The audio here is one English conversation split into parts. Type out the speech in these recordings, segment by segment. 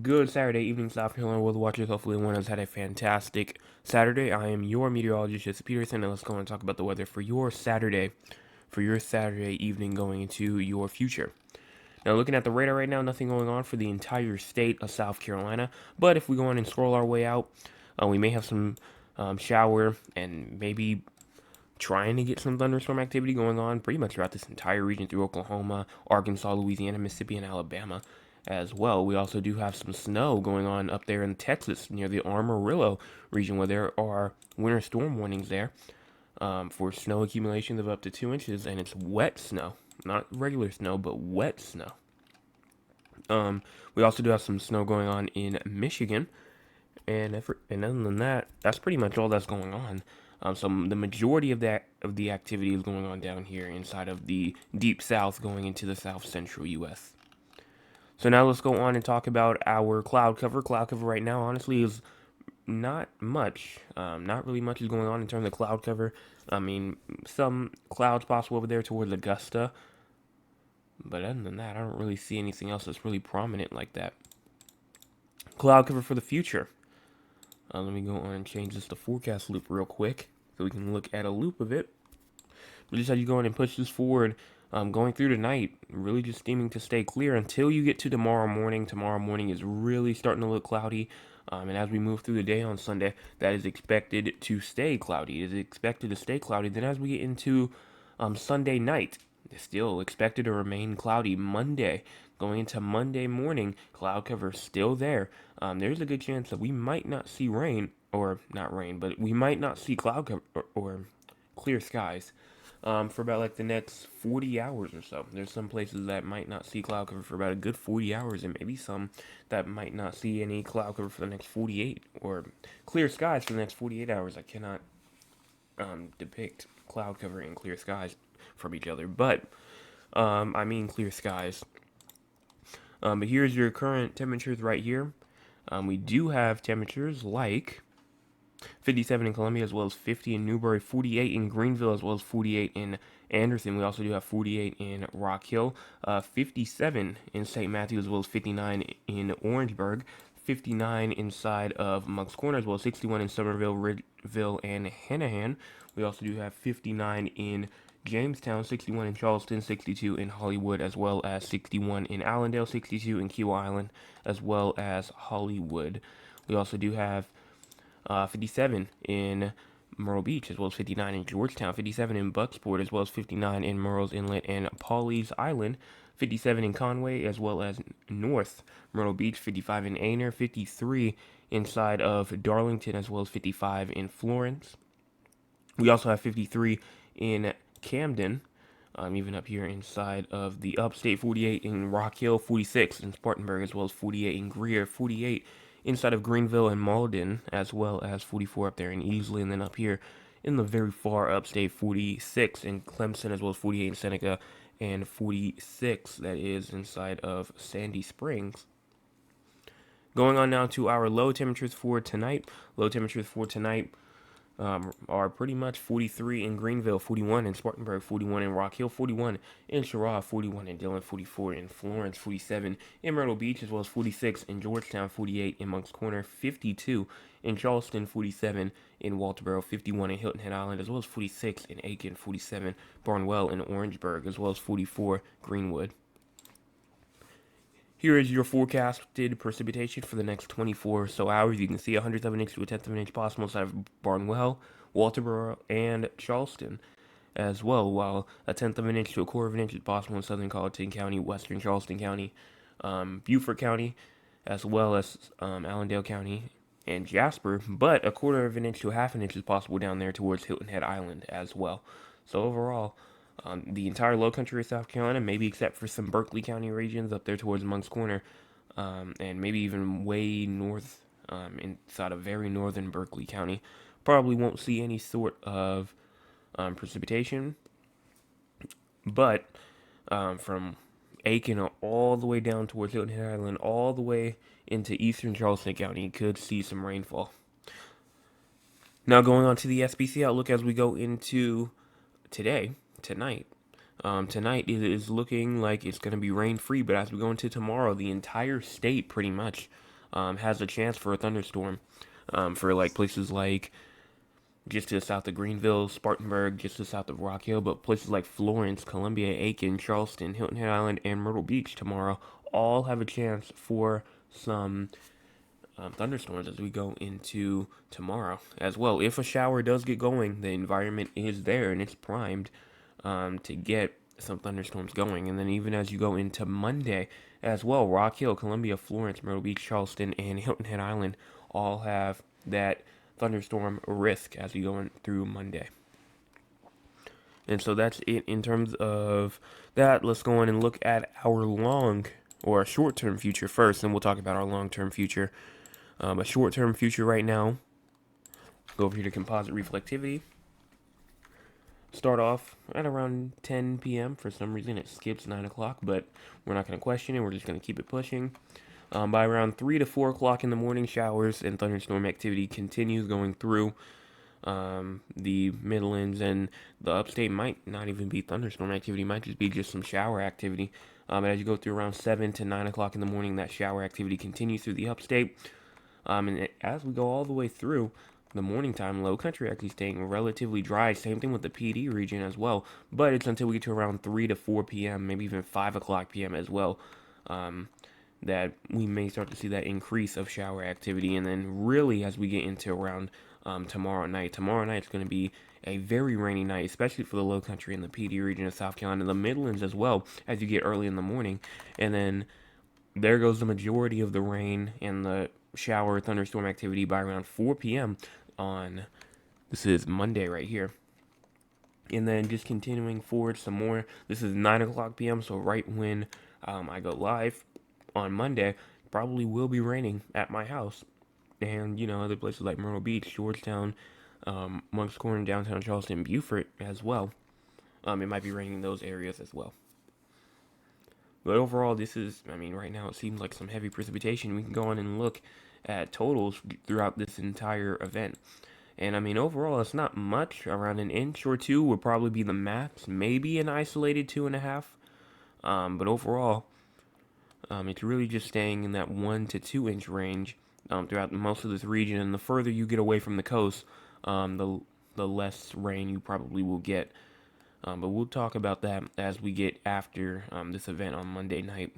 Good Saturday evening, South Carolina weather watchers. Hopefully, everyone has had a fantastic Saturday. I am your meteorologist, Jesse Peterson, and let's go and talk about the weather for your Saturday evening going into your future. Now, looking at the radar right now, nothing going on for the entire state of South Carolina. But if we go on and scroll our way out, we may have some shower and maybe trying to get some thunderstorm activity going on pretty much throughout this entire region through Oklahoma, Arkansas, Louisiana, Mississippi, and Alabama as well. We also do have some snow going on up there in Texas near the Amarillo region where there are winter storm warnings there for snow accumulations of up to 2 inches, and it's wet snow, not regular snow, but wet snow. We also do have some snow going on in Michigan, and other than that, that's pretty much all that's going on. So the majority of the activity is going on down here inside of the deep south, going into the south central U.S. So now let's go on and talk about our cloud cover. Cloud cover right now, honestly, is not much. Not really much is going on in terms of cloud cover. I mean, some clouds possible over there towards Augusta, but other than that, I don't really see anything else that's really prominent like that. Cloud cover for the future. Let me go on and change this to forecast loop real quick so we can look at a loop of it. But just as you go in and push this forward, going through tonight, really just aiming to stay clear until you get to tomorrow morning. Tomorrow morning is really starting to look cloudy. And as we move through the day on Sunday, that is expected to stay cloudy. It is expected to stay cloudy. Then as we get into Sunday night, it's still expected to remain cloudy. Monday, going into Monday morning, cloud cover still there. There's a good chance that we might not see rain, or not rain, but we might not see cloud cover or clear skies for about like the next 40 hours or so. There's some places that might not see cloud cover for about a good 40 hours, and maybe some that might not see any cloud cover for the next 48, or clear skies for the next 48 hours. I cannot depict cloud cover and clear skies from each other, but I mean clear skies. But here's your current temperatures right here. We do have temperatures like 57 in Columbia, as well as 50 in Newberry, 48 in Greenville, as well as 48 in Anderson. We also do have 48 in Rock Hill, 57 in St. Matthew, as well as 59 in Orangeburg, 59 inside of Moncks Corner, as well as 61 in Somerville, Ridgeville, and Hanahan. We also do have 59 in Jamestown, 61 in Charleston, 62 in Hollywood, as well as 61 in Allendale, 62 in Keel Island, as well as Hollywood. We also do have 57 in Myrtle Beach, as well as 59 in Georgetown, 57 in Bucksport, as well as 59 in Murrells Inlet and Pawleys Island, 57 in Conway, as well as North Myrtle Beach, 55 in Aner, 53 inside of Darlington, as well as 55 in Florence. We also have 53 in Camden, even up here inside of the upstate, 48 in Rock Hill, 46 in Spartanburg, as well as 48 in Greer, 48 inside of Greenville and Malden, as well as 44 up there in Easley, and then up here in the very far upstate, 46 in Clemson, as well as 48 in Seneca, and 46 that is inside of Sandy Springs. Going on now to our low temperatures for tonight. Low temperatures for tonight are pretty much 43 in Greenville, 41 in Spartanburg, 41 in Rock Hill, 41 in Sherrod, 41 in Dillon, 44 in Florence, 47 in Myrtle Beach, as well as 46 in Georgetown, 48 in Moncks Corner, 52 in Charleston, 47 in Walterboro, 51 in Hilton Head Island, as well as 46 in Aiken, 47 Barnwell and Orangeburg, as well as 44 Greenwood. Here is your forecasted precipitation for the next 24 or so hours. You can see 100th of an inch to a tenth of an inch possible inside of Barnwell, Walterboro, and Charleston as well, while a tenth of an inch to a quarter of an inch is possible in southern Colleton County, western Charleston County, Beaufort County, as well as Allendale County and Jasper, but a quarter of an inch to a half an inch is possible down there towards Hilton Head Island as well. So overall, the entire low country of South Carolina, maybe except for some Berkeley County regions up there towards Moncks Corner, and maybe even way north inside of very northern Berkeley County, probably won't see any sort of precipitation. But from Aiken all the way down towards Hilton Head Island, all the way into eastern Charleston County, you could see some rainfall. Now going on to the SPC outlook as we go into tonight. Tonight it is looking like it's going to be rain free, but as we go into tomorrow, the entire state pretty much has a chance for a thunderstorm. For like places like just to the south of Greenville, Spartanburg, just to the south of Rock Hill, but places like Florence, Columbia, Aiken, Charleston, Hilton Head Island, and Myrtle Beach tomorrow all have a chance for some thunderstorms as we go into tomorrow as well. If a shower does get going, the environment is there and it's primed to get some thunderstorms going. And then even as you go into Monday as well, Rock Hill, Columbia, Florence, Myrtle Beach, Charleston, and Hilton Head Island all have that thunderstorm risk as we go in through Monday. And so that's it in terms of that. Let's go on and look at our long or short term future first, and we'll talk about our long term future. A short term future right now, go over here to composite reflectivity. Start off at around 10 p.m. For some reason, it skips 9 o'clock, but we're not going to question it. We're just going to keep it pushing. By around 3 to 4 o'clock in the morning, showers and thunderstorm activity continues going through the Midlands, and the upstate might not even be thunderstorm activity, might just be just some shower activity. And as you go through around 7 to 9 o'clock in the morning, that shower activity continues through the upstate. As we go all the way through the morning time, low country actually staying relatively dry. Same thing with the PD region as well. But it's until we get to around 3 to 4 p.m., maybe even 5 o'clock p.m. as well, that we may start to see that increase of shower activity. And then really as we get into around tomorrow night it's going to be a very rainy night, especially for the low country and the PD region of South Carolina, the Midlands as well, as you get early in the morning. And then there goes the majority of the rain and the shower thunderstorm activity by around 4 p.m. on, this is Monday right here. And then just continuing forward some more, this is 9 o'clock p.m., so right when I go live on Monday, probably will be raining at my house. And, other places like Myrtle Beach, Georgetown, Moncks Corner, downtown Charleston, Beaufort as well. It might be raining in those areas as well. But overall, right now it seems like some heavy precipitation. We can go on and look at totals throughout this entire event. And overall, it's not much. Around an inch or two would probably be the max. Maybe an isolated 2.5. But overall, it's really just staying in that 1 to 2 inch range throughout most of this region. And the further you get away from the coast, the less rain you probably will get. But we'll talk about that as we get after this event on Monday night.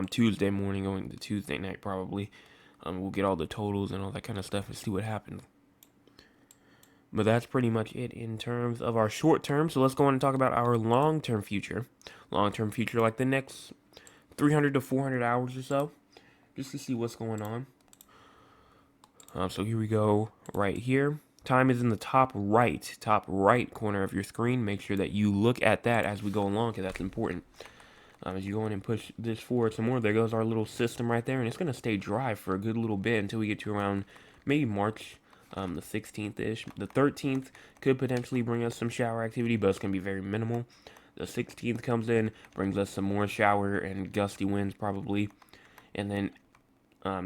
Tuesday morning going to Tuesday night probably. We'll get all the totals and all that kind of stuff and see what happens. But that's pretty much it in terms of our short term. So let's go on and talk about our long term future. Long term future, like the next 300 to 400 hours or so, just to see what's going on. So here we go right here. Time is in the top right corner of your screen. Make sure that you look at that as we go along, because that's important. As you go in and push this forward some more, there goes our little system right there, and it's going to stay dry for a good little bit until we get to around maybe March the 16th-ish. The 13th could potentially bring us some shower activity, but it's going to be very minimal. The 16th comes in, brings us some more shower and gusty winds probably. And then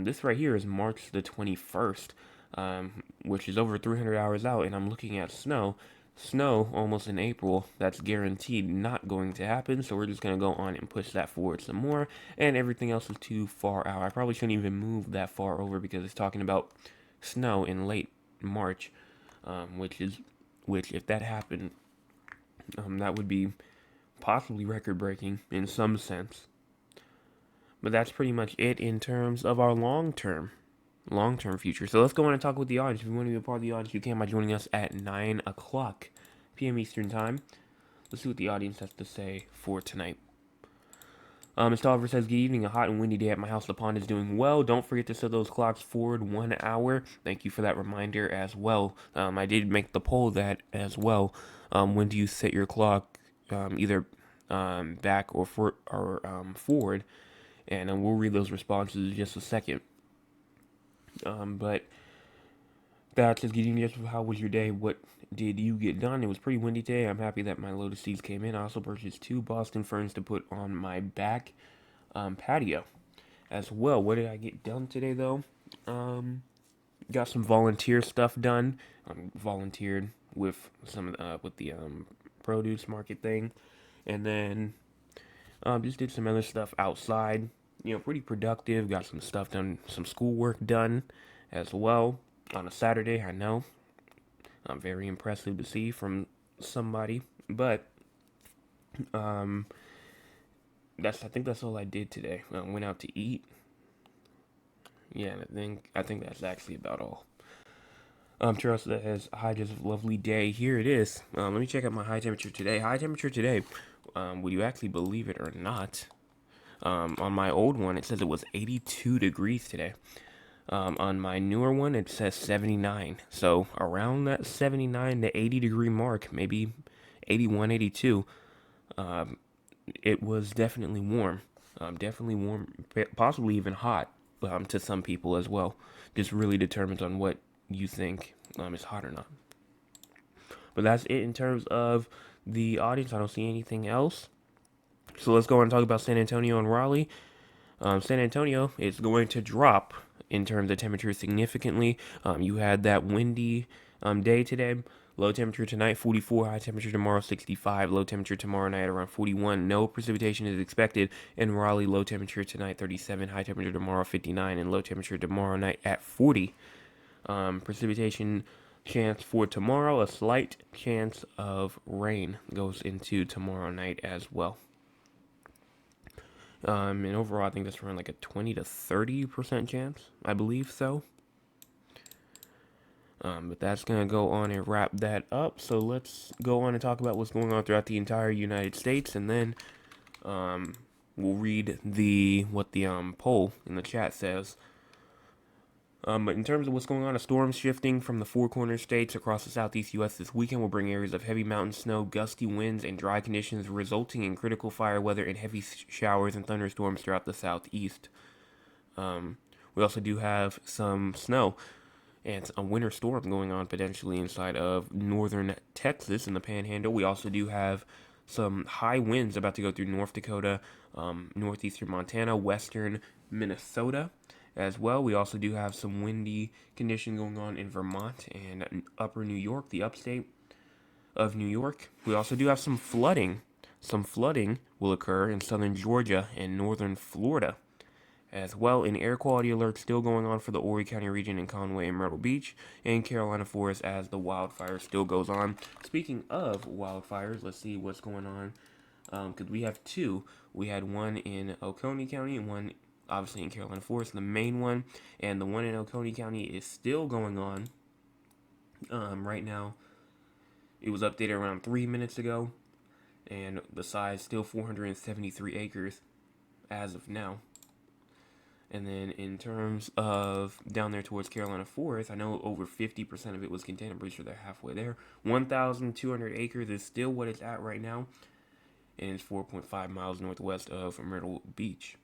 this right here is March the 21st, which is over 300 hours out, and I'm looking at snow. Snow almost in April, that's guaranteed not going to happen, so we're just going to go on and push that forward some more, and everything else is too far out. I probably shouldn't even move that far over because it's talking about snow in late March, which if that happened, that would be possibly record-breaking in some sense. But that's pretty much it in terms of our long-term future. So let's go on and talk with the audience. If you want to be a part of the audience, you can by joining us at 9 o'clock p.m. Eastern Time. Let's see what the audience has to say for tonight. Mr. Oliver says, good evening, a hot and windy day at my house. The pond is doing well. Don't forget to set those clocks forward 1 hour. Thank you for that reminder as well. I did make the poll that as well. When do you set your clock either back or forward? And we'll read those responses in just a second. But that says, good evening, Jeff. How was your day? What did you get done? It was pretty windy today. I'm happy that my lotus seeds came in. I also purchased 2 Boston ferns to put on my back patio as well. What did I get done today, though? Got some volunteer stuff done. Volunteered with some with the produce market thing, and then just did some other stuff outside. Pretty productive. Got some stuff done, some schoolwork done as well on a Saturday. I know. Very impressive to see from somebody, but um, I think that's all I did today. Went out to eat. Yeah, and I think that's actually about all. Charles says, hi, just a lovely day. Here it is. Let me check out my high temperature today. High temperature today, would you actually believe it or not? On my old one, it says it was 82 degrees today. On my newer one, it says 79. So around that 79 to 80 degree mark, maybe 81, 82, it was definitely warm. Definitely warm, possibly even hot to some people as well. Just really determines on what you think is hot or not. But that's it in terms of the audience. I don't see anything else. So let's go on and talk about San Antonio and Raleigh. San Antonio is going to drop in terms of temperature significantly. You had that windy day today. Low temperature tonight, 44. High temperature tomorrow, 65. Low temperature tomorrow night, around 41. No precipitation is expected. In Raleigh, low temperature tonight, 37. High temperature tomorrow, 59. And low temperature tomorrow night at 40. Precipitation chance for tomorrow, a slight chance of rain goes into tomorrow night as well. And overall, I think that's around like a 20 to 30% chance. I believe so. But that's going to go on and wrap that up. So let's go on and talk about what's going on throughout the entire United States. And then we'll read what the poll in the chat says. But in terms of what's going on, a storm shifting from the Four Corners states across the southeast U.S. this weekend will bring areas of heavy mountain snow, gusty winds, and dry conditions, resulting in critical fire weather and heavy showers and thunderstorms throughout the southeast. We also do have some snow and a winter storm going on potentially inside of northern Texas in the Panhandle. We also do have some high winds about to go through North Dakota, northeastern Montana, western Minnesota as well. We also do have some windy condition going on in Vermont and upper New York, the upstate of New York. We also do have some flooding. Some flooding will occur in southern Georgia and northern Florida as well. An air quality alert still going on for the Horry County region in Conway and Myrtle Beach and Carolina Forest as the wildfire still goes on. Speaking of wildfires, let's see what's going on. Because we have two. We had one in Oconee County and one obviously in Carolina Forest, the main one, and the one in Oconee County is still going on right now. It was updated around 3 minutes ago, and the size still 473 acres as of now. And then in terms of down there towards Carolina Forest, I know over 50% of it was contained. I'm pretty sure they're halfway there. 1,200 acres is still what it's at right now, and it's 4.5 miles northwest of Myrtle Beach.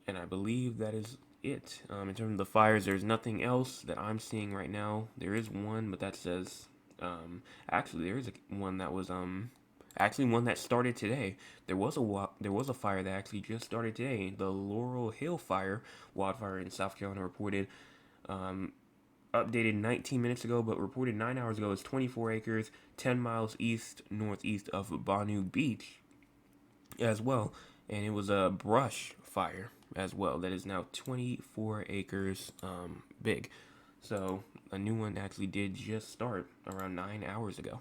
And I believe that is it. In terms of the fires, there's nothing else that I'm seeing right now. There is one, but that says, actually, there is one that was, actually one that started today. There was a fire that actually just started today. The Laurel Hill fire, wildfire in South Carolina, reported, updated 19 minutes ago, but reported 9 hours ago. It's 24 acres, 10 miles northeast of Bonnu Beach as well. And it was a brush fire as well that is now 24 acres big. So a new one actually did just start around 9 hours ago.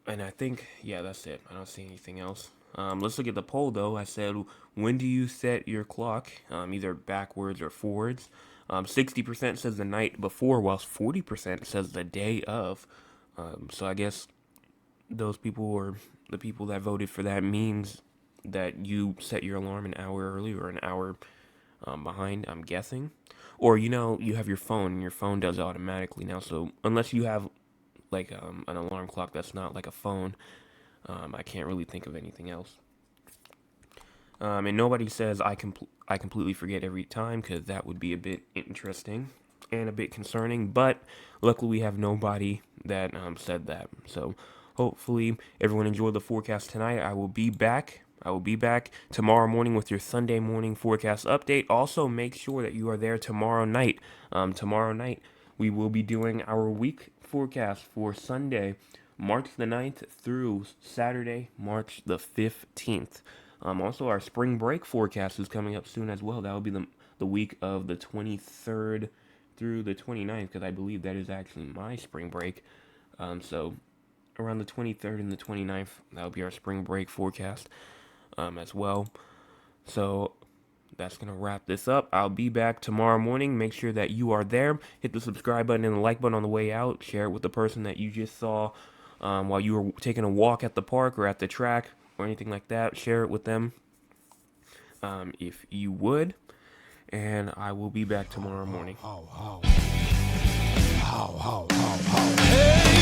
And I think, yeah, that's it. I don't see anything else. Let's look at the poll, though. I said, when do you set your clock? Either backwards or forwards. 60% says the night before, whilst 40% says the day of. So I guess those people, or the people that voted for that, means that you set your alarm an hour early or an hour behind, I'm guessing. Or, you have your phone, and your phone does it automatically now. So unless you have like an alarm clock that's not like a phone, I can't really think of anything else. And nobody says I completely forget every time, because that would be a bit interesting and a bit concerning. But luckily we have nobody that said that. So hopefully everyone enjoyed the forecast tonight. I will be back tomorrow morning with your Sunday morning forecast update. Also, make sure that you are there tomorrow night. Tomorrow night, we will be doing our week forecast for Sunday, March the 9th through Saturday, March the 15th. Also, our spring break forecast is coming up soon as well. That will be the week of the 23rd through the 29th, because I believe that is actually my spring break. So around the 23rd and the 29th, that will be our spring break forecast as well. So that's going to wrap this up. I'll be back tomorrow morning. Make sure that you are there. Hit the subscribe button and the like button on the way out. Share it with the person that you just saw while you were taking a walk at the park or at the track or anything like that. Share it with them if you would. And I will be back tomorrow morning. Hey!